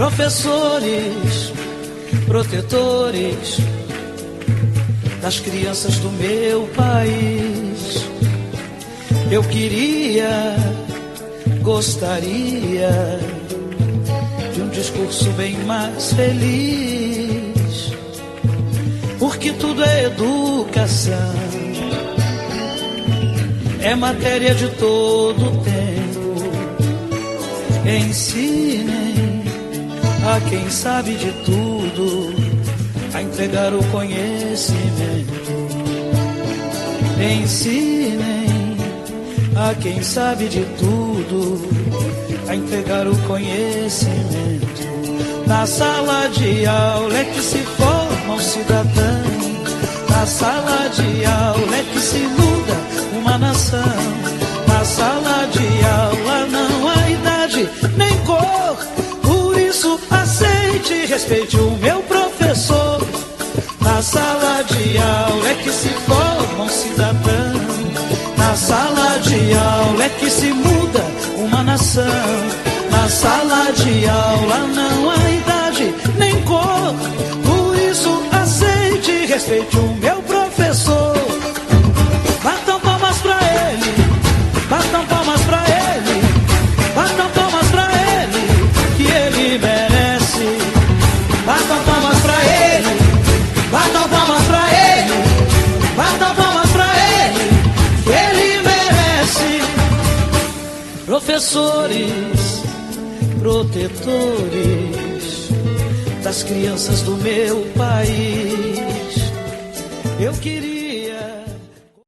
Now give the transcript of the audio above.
professores, protetores das crianças do meu país. Eu queria, gostaria de um discurso bem mais feliz, porque tudo é educação, é matéria de todo tempo. Ensinem a quem sabe de tudo a entregar o conhecimento. Ensinem a quem sabe de tudo a entregar o conhecimento. Na sala de aula é que se forma um cidadão. Na sala de aula é que se muda uma nação. Na sala de aula não há idade nem cor, por isso aceite e respeite o meu professor. Na sala de aula é que se forma um cidadão. Na sala de aula é que se muda uma nação. Na sala de aula não há idade nem cor, por isso aceite e respeite o meu professor. Batam palmas pra ele, batam palmas pra ele, batam palmas pra ele, que ele merece. Batam palmas pra ele, batam palmas pra ele, batam palmas pra ele, que ele merece. Professores, protetores das crianças do meu país, eu queria